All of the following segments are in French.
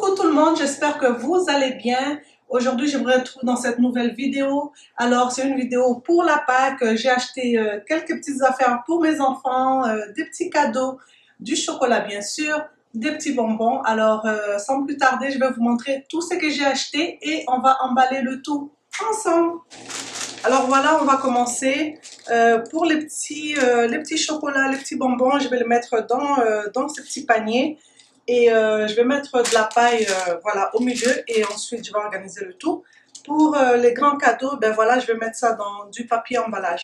Coucou tout le monde, j'espère que vous allez bien. Aujourd'hui, je vous retrouve dans cette nouvelle vidéo. Alors, c'est une vidéo pour la Pâques. J'ai acheté quelques petites affaires pour mes enfants, des petits cadeaux, du chocolat bien sûr, des petits bonbons. Alors, sans plus tarder, je vais vous montrer tout ce que j'ai acheté et on va emballer le tout ensemble. Alors voilà, on va commencer. Pour les petits chocolats, les petits bonbons, je vais les mettre dans ce petit panier. Et je vais mettre de la paille voilà, au milieu et ensuite je vais organiser le tout. Pour les grands cadeaux, ben voilà, je vais mettre ça dans du papier emballage.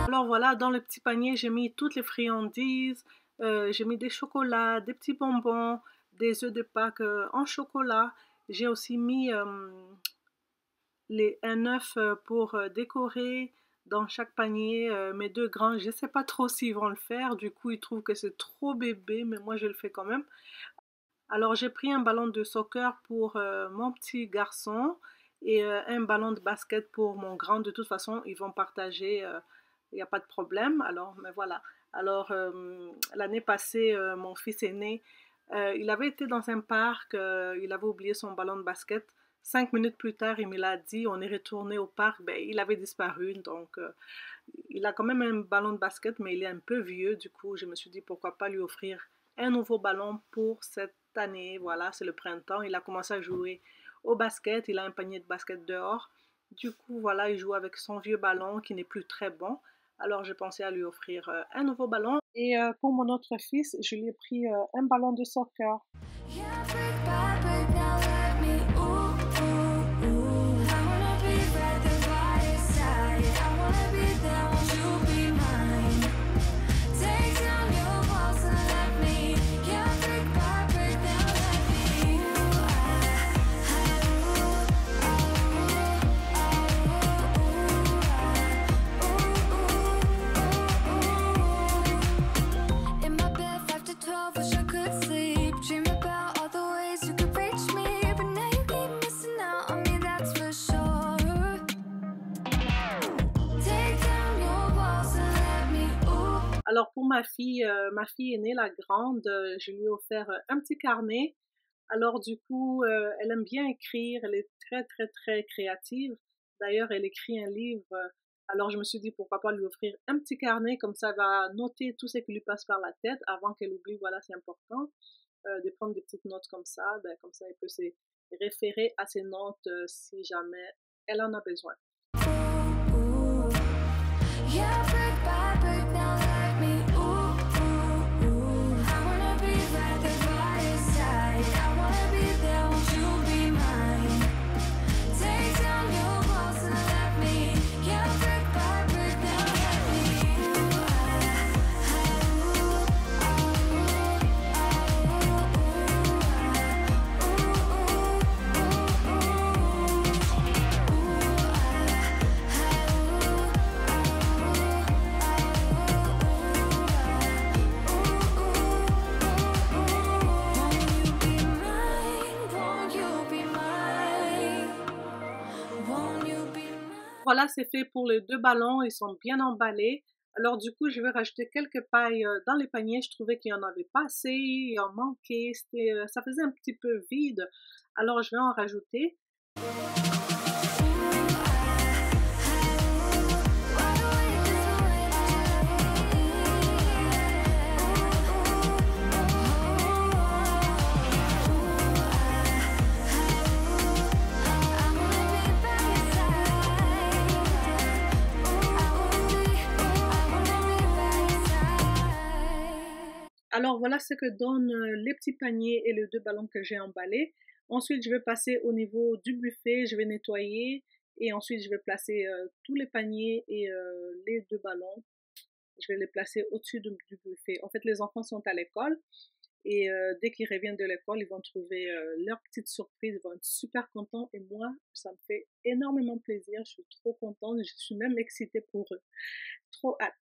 Alors voilà, dans le petit panier, j'ai mis toutes les friandises, j'ai mis des chocolats, des petits bonbons, des œufs de Pâques en chocolat. J'ai aussi mis un œuf pour décorer dans chaque panier. Mes deux grands, je ne sais pas trop s'ils vont le faire, du coup ils trouvent que c'est trop bébé, mais moi je le fais quand même. Alors j'ai pris un ballon de soccer pour mon petit garçon et un ballon de basket pour mon grand. De toute façon, ils vont partager, il n'y a pas de problème. Alors, mais voilà. Alors l'année passée, mon fils aîné, il avait été dans un parc, il avait oublié son ballon de basket. 5 minutes plus tard, il me l'a dit, on est retourné au parc, ben, il avait disparu. Donc, il a quand même un ballon de basket, mais il est un peu vieux. Du coup, je me suis dit, pourquoi pas lui offrir un nouveau ballon pour cette année. Voilà, c'est le printemps. Il a commencé à jouer au basket. Il a un panier de basket dehors. Du coup, voilà, il joue avec son vieux ballon qui n'est plus très bon. Alors, j'ai pensé à lui offrir un nouveau ballon. Et pour mon autre fils, je lui ai pris un ballon de soccer. Alors pour ma fille aînée, la grande, je lui ai offert un petit carnet. Alors du coup, elle aime bien écrire, elle est très très très créative. D'ailleurs, elle écrit un livre. Alors je me suis dit pourquoi pas lui offrir un petit carnet, comme ça elle va noter tout ce qui lui passe par la tête avant qu'elle oublie. Voilà, c'est important de prendre des petites notes comme ça. Ben, comme ça, elle peut se référer à ses notes si jamais elle en a besoin. Voilà, c'est fait pour les deux ballons, ils sont bien emballés. Alors du coup, je vais rajouter quelques pailles dans les paniers. Je trouvais qu'il n'y en avait pas assez, il en manquait, ça faisait un petit peu vide. Alors je vais en rajouter. Alors voilà ce que donnent les petits paniers et les deux ballons que j'ai emballés. Ensuite, je vais passer au niveau du buffet, je vais nettoyer et ensuite je vais placer tous les paniers et les deux ballons. je vais les placer au-dessus du buffet. En fait, les enfants sont à l'école et dès qu'ils reviennent de l'école, ils vont trouver leur petite surprise, ils vont être super contents et moi, ça me fait énormément plaisir, je suis trop contente, je suis même excitée pour eux. Trop hâte.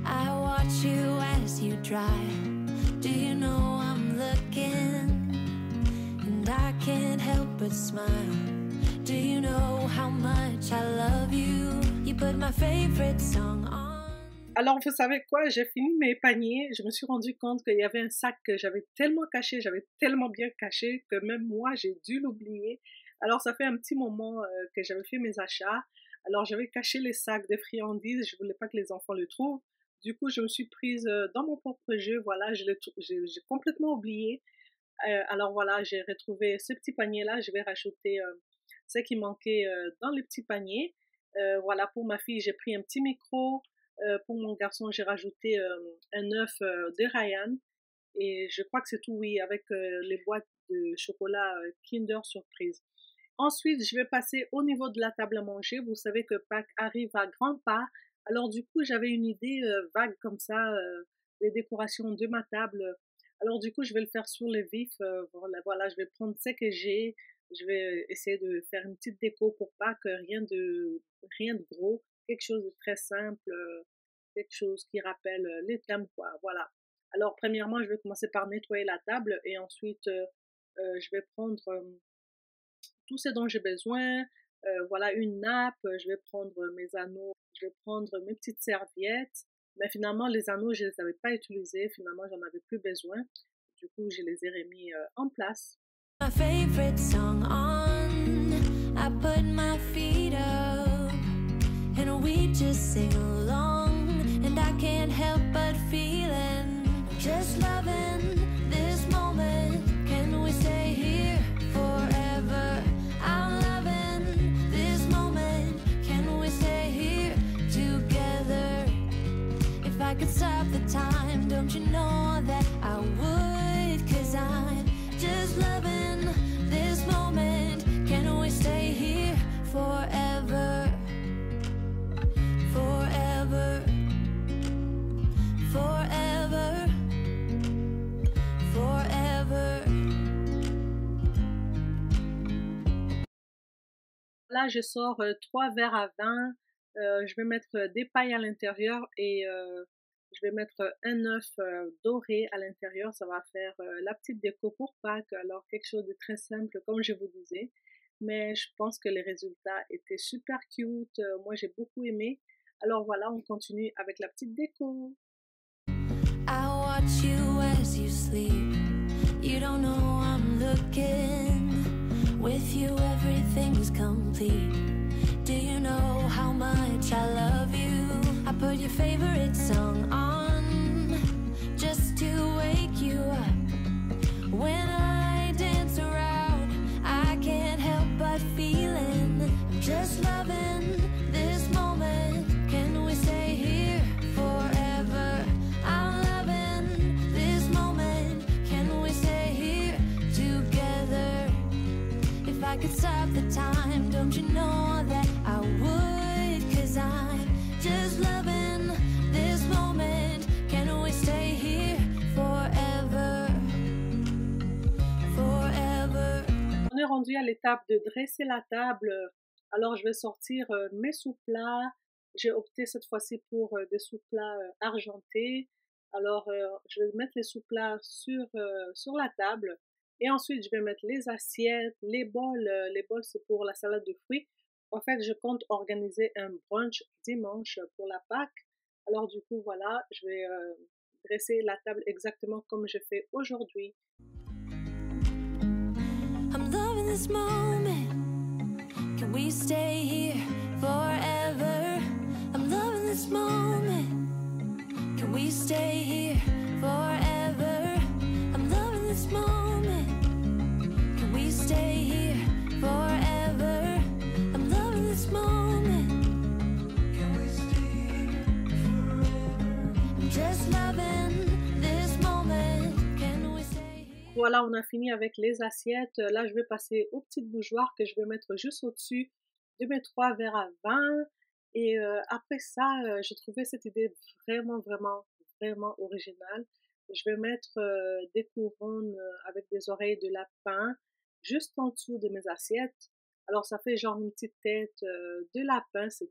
I watch you as you drive. Do you know I'm looking? And I can't help but smile. Do you know how much I love you? You put my favorite song on. Alors, vous savez quoi? J'ai fini mes paniers. Je me suis rendu compte qu'il y avait un sac que j'avais tellement caché, j'avais tellement bien caché que même moi, j'ai dû l'oublier. Alors, ça fait un petit moment que j'avais fait mes achats. Alors, j'avais caché les sacs de friandises. Je voulais pas que les enfants le trouvent. Du coup, je me suis prise dans mon propre jeu. Voilà, j'ai complètement oublié. Alors voilà, j'ai retrouvé ce petit panier-là. Je vais rajouter ce qui manquait dans les petits paniers. Voilà, pour ma fille, j'ai pris un petit micro. Pour mon garçon, j'ai rajouté un œuf de Ryan. Et je crois que c'est tout, oui, avec les boîtes de chocolat Kinder Surprise. Ensuite, je vais passer au niveau de la table à manger. Vous savez que Pâques arrive à grands pas. Alors du coup, j'avais une idée vague comme ça, des décorations de ma table. Alors du coup, je vais le faire sur le vif. Voilà, je vais prendre ce que j'ai. Je vais essayer de faire une petite déco pour Pâques, rien de gros, quelque chose de très simple, quelque chose qui rappelle les thèmes, quoi. Voilà. Alors premièrement, je vais commencer par nettoyer la table et ensuite, je vais prendre tout ce dont j'ai besoin. Voilà, une nappe, je vais prendre mes anneaux, je vais prendre mes petites serviettes. Mais finalement, les anneaux, je ne les avais pas utilisés. Finalement, j'en avais plus besoin. Du coup, je les ai remis en place. My favorite song on. I put my feet up and we just sing along. And I can't help but feeling just loving this moment. Can we stay here forever? I'm loving this moment. Can we stay here together? If I could stop the time, don't you know that I would? 'Cause I'm just loving this moment. Can we stay here forever? Forever. Forever. Forever. Là, je sors 3 verres à vin. Je vais mettre des pailles à l'intérieur et je vais mettre un œuf doré à l'intérieur. Ça va faire la petite déco pour Pâques. Alors, quelque chose de très simple, comme je vous disais. Mais je pense que les résultats étaient super cute. Moi, j'ai beaucoup aimé. Alors voilà, on continue avec la petite déco. I watch you as you sleep. You don't know I'm looking. With you, everything's complete. Do you know how much I love you? I put your favorite song on just to wake you up. When I dance around, I can't help but feeling I'm just loving this moment. Can we stay here forever? I'm loving this moment. Can we stay here together? If I could stop the time, don't you know that I would? 'Cause I'm just loving this moment. Can we stay here forever? Forever. On est rendu à l'étape de dresser la table. Alors, je vais sortir mes sous-plats. J'ai opté cette fois-ci pour des sous-plats argentés. Alors, je vais mettre les sous-plats sur la table. Et ensuite, je vais mettre les assiettes, les bols. Les bols, c'est pour la salade de fruits. En fait, je compte organiser un brunch dimanche pour la Pâques. Alors, du coup, voilà, je vais dresser la table exactement comme je fais aujourd'hui. I'm loving this moment. Can we stay here forever? I'm loving this moment. Can we stay here forever? I'm loving this moment. Can we stay here forever? I'm loving this moment. Can we stay here forever? I'm just loving Voilà, on a fini avec les assiettes. Là, je vais passer aux petites bougeoirs que je vais mettre juste au-dessus de mes 3 verres à vin. Et après ça, j'ai trouvé cette idée vraiment originale. Je vais mettre des couronnes avec des oreilles de lapin juste en dessous de mes assiettes. Alors ça fait genre une petite tête de lapin, c'est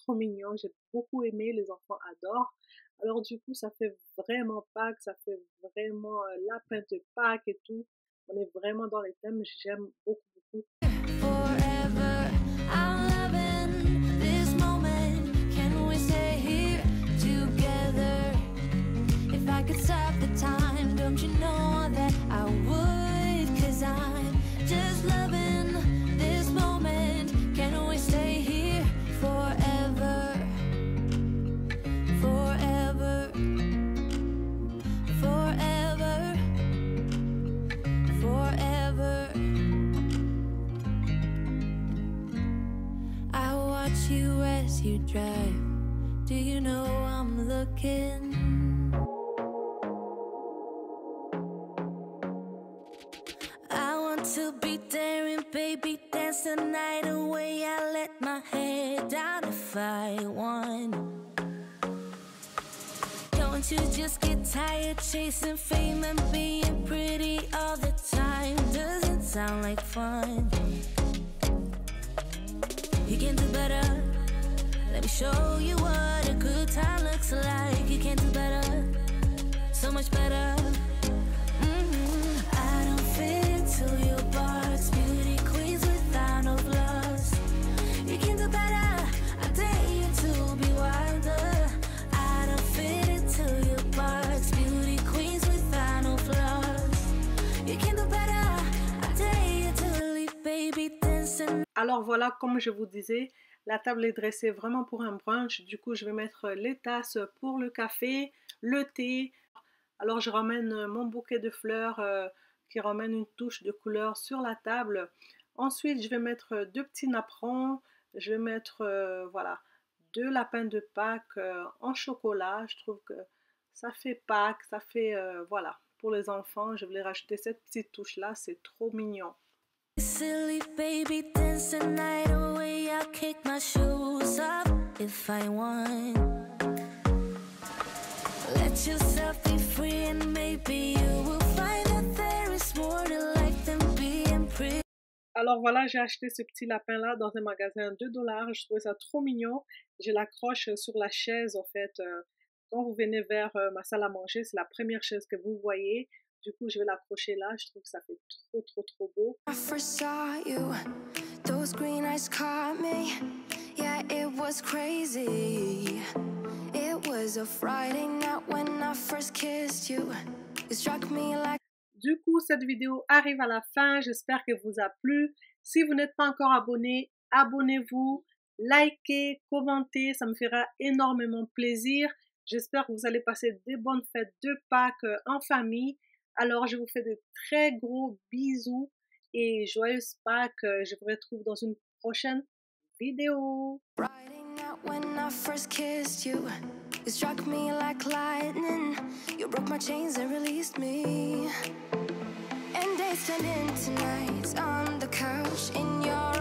trop mignon. J'ai beaucoup aimé, les enfants adorent. Alors du coup, ça fait vraiment Pâques, ça fait vraiment lapin de Pâques et tout. On est vraiment dans les thèmes, j'aime beaucoup. Forever, I'm loving this moment. Can we stay here together? If I could stop the time, don't you know that I would? 'Cause I'm just loving this moment. Can we stay here forever? Forever, forever, forever. I watch you as you drive. Do you know I'm looking? I want to be daring, baby, dance the night away. I let my head down if I want. Don't you just get tired chasing fame and being pretty all the time? Doesn't sound like fun. You can do better. Let me show you what a good time looks like. You can do better, so much better. I don't fit into your box. Beauty queens without no flaws. You can do better. I dare you to be wilder. I don't fit into your box. Beauty queens without no flaws. You can do better. I dare you to leave, baby, dancing. Alors voilà, comme je vous disais, la table est dressée vraiment pour un brunch. Du coup, je vais mettre les tasses pour le café, le thé. Alors je ramène mon bouquet de fleurs qui ramène une touche de couleur sur la table. Ensuite, je vais mettre 2 petits napperons. Je vais mettre voilà, 2 lapins de Pâques en chocolat. Je trouve que ça fait Pâques, ça fait voilà, pour les enfants. Je voulais rajouter cette petite touche là, c'est trop mignon. Silly baby, dance the night away. I'll kick my shoes off if I want. Let yourself be free and maybe you will find that there is more to life than being pretty. Alors voilà, j'ai acheté ce petit lapin là dans un magasin $2. Je trouvais ça trop mignon. Je l'accroche sur la chaise en fait. Quand vous venez vers ma salle à manger, c'est la première chaise que vous voyez. Du coup, je vais l'accrocher là. Je trouve que ça fait trop beau. I first saw you, those green eyes caught me. Yeah, it was crazy. It was a Friday night when I first kissed you. It struck me like. Du coup, cette vidéo arrive à la fin. J'espère qu'elle vous a plu. Si vous n'êtes pas encore abonné, abonnez-vous, likez, commentez. Ça me fera énormément plaisir. J'espère que vous allez passer des bonnes fêtes de Pâques en famille. Alors, je vous fais de très gros bisous et joyeuses Pâques. Je vous retrouve dans une prochaine vidéo. Friday night when I first kissed you. It struck me like lightning. You broke my chains and released me. And days turned into nights on the couch in your